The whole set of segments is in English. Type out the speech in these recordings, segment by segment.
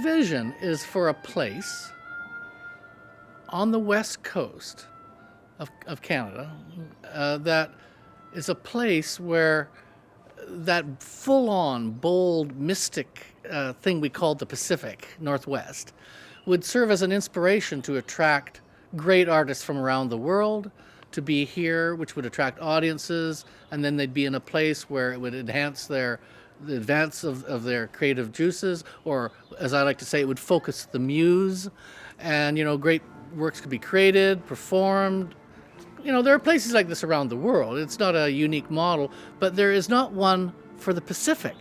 vision is for a place on the west coast of Canada that is a place where that full-on, bold, mystic thing we called the Pacific Northwest would serve as an inspiration to attract great artists from around the world to be here, which would attract audiences, and then they'd be in a place where it would enhance the advance of their creative juices, or as I like to say, it would focus the muse, and great works could be created, performed. There are places like this around the world. It's not a unique model, but there is not one for the Pacific.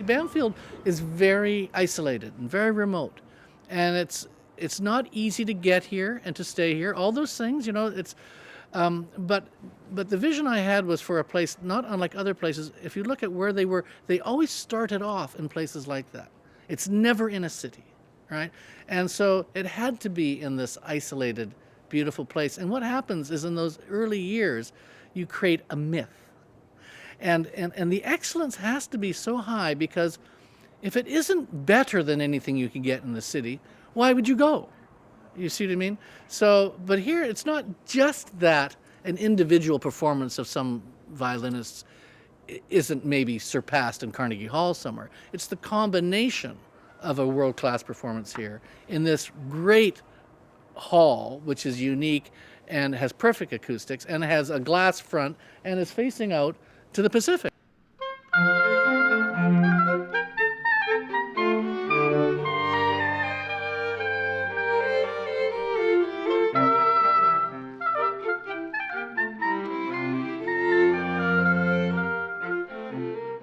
Bamfield is very isolated and very remote, and it's not easy to get here and to stay here. All those things, it's. But the vision I had was for a place not unlike other places. If you look at where they were, they always started off in places like that. It's never in a city, right? And so it had to be in this isolated, beautiful place. And what happens is in those early years, you create a myth. And the excellence has to be so high, because if it isn't better than anything you can get in the city, why would you go? You see what I mean? So, but here it's not just that an individual performance of some violinists isn't maybe surpassed in Carnegie Hall somewhere. It's the combination of a world-class performance here in this great hall, which is unique and has perfect acoustics and has a glass front and is facing out to the Pacific.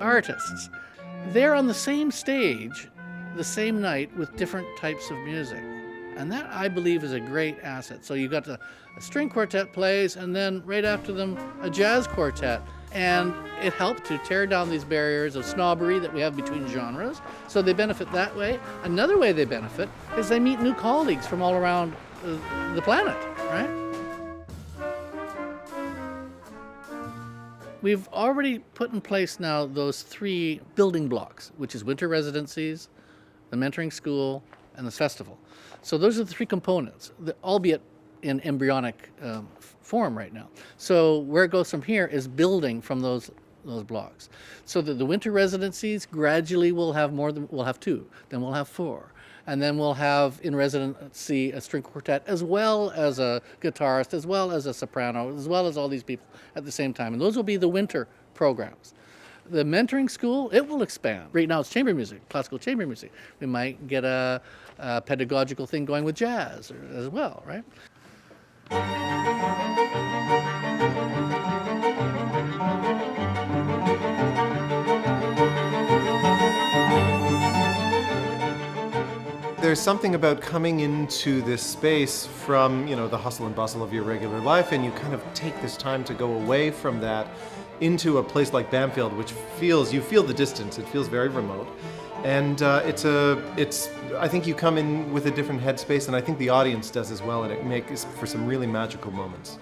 Artists, they're on the same stage the same night with different types of music, and that, I believe, is a great asset. So you got a string quartet plays, and then right after them a jazz quartet, and it helped to tear down these barriers of snobbery that we have between genres. So they benefit that way. Another way they benefit is they meet new colleagues from all around the planet, right? We've already put in place now those 3 building blocks, which is winter residencies, the mentoring school, and the festival. So those are the 3 components, albeit in embryonic form right now. So where it goes from here is building from those blocks. So that the winter residencies gradually we'll have 2, then we'll have 4. And then we'll have in residency a string quartet, as well as a guitarist, as well as a soprano, as well as all these people at the same time. And those will be the winter programs. The mentoring school, it will expand. Right now it's chamber music, classical chamber music. We might get a pedagogical thing going with jazz as well, right? There's something about coming into this space from, the hustle and bustle of your regular life, and you kind of take this time to go away from that into a place like Bamfield, which you feel the distance. It feels very remote, and I think you come in with a different headspace, and I think the audience does as well, and it makes for some really magical moments.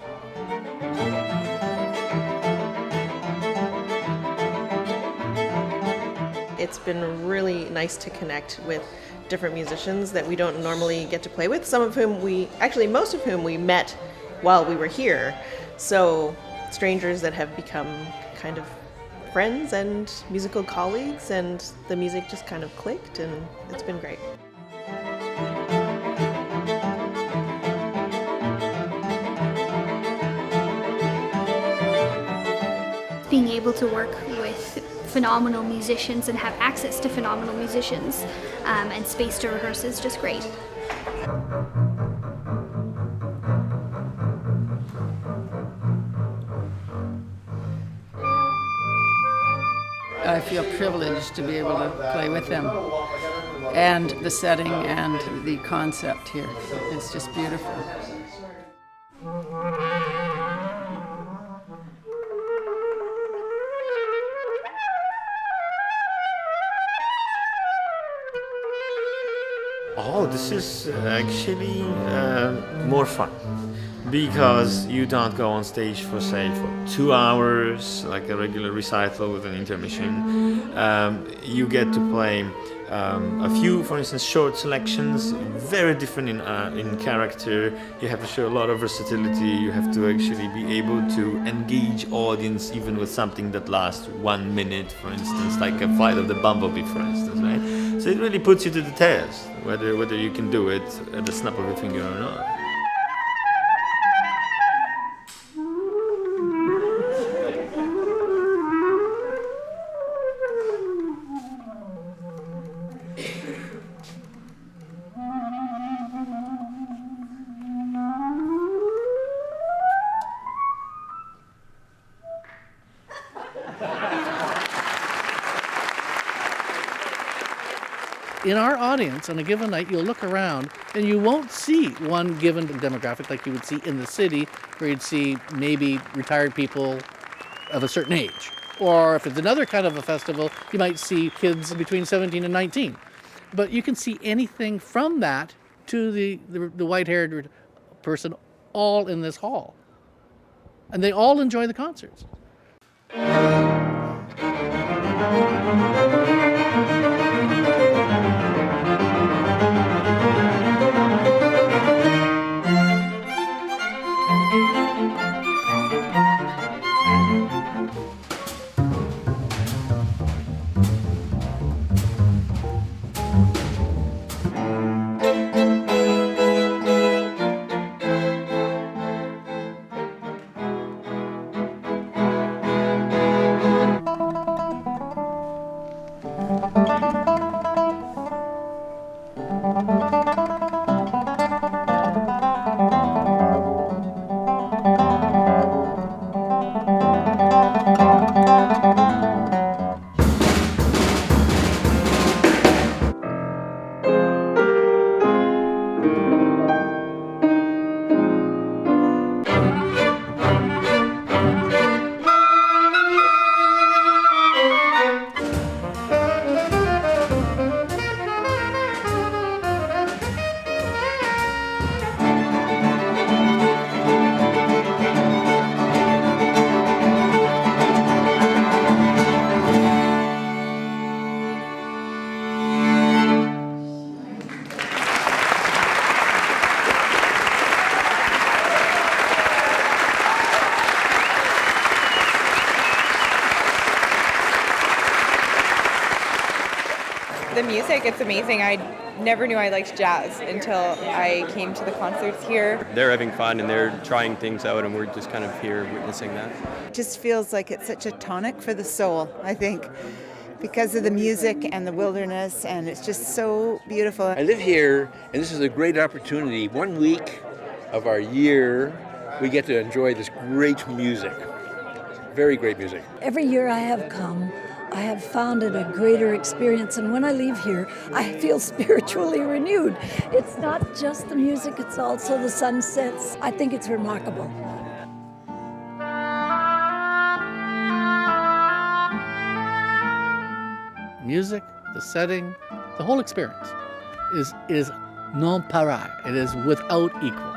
It's been really nice to connect with different musicians that we don't normally get to play with, most of whom we met while we were here. So strangers that have become kind of friends and musical colleagues, and the music just kind of clicked, and it's been great. able to work with phenomenal musicians and have access to phenomenal musicians and space to rehearse is just great. I feel privileged to be able to play with them, and the setting and the concept here. It's just beautiful. Oh, this is actually more fun because you don't go on stage for, say, for 2 hours like a regular recital with an intermission. You get to play a few, for instance, short selections, very different in character. You have to show a lot of versatility. You have to actually be able to engage audience even with something that lasts 1 minute, for instance, like a Flight of the Bumblebee, for instance, right? So it really puts you to the test, whether you can do it at the snap of a finger or not. In our audience, on a given night, you'll look around and you won't see one given demographic like you would see in the city, where you'd see maybe retired people of a certain age. Or if it's another kind of a festival, you might see kids between 17 and 19. But you can see anything from that to the white-haired person all in this hall. And they all enjoy the concerts. The music, it's amazing. I never knew I liked jazz until I came to the concerts here. They're having fun and they're trying things out, and we're just kind of here witnessing that. It just feels like it's such a tonic for the soul, I think, because of the music and the wilderness, and it's just so beautiful. I live here, and this is a great opportunity. 1 week of our year, we get to enjoy this great music. Very great music. Every year I have come, I have found it a greater experience, and when I leave here, I feel spiritually renewed. It's not just the music, it's also the sunsets. I think it's remarkable. Music, the setting, the whole experience is non pareil. It is without equal.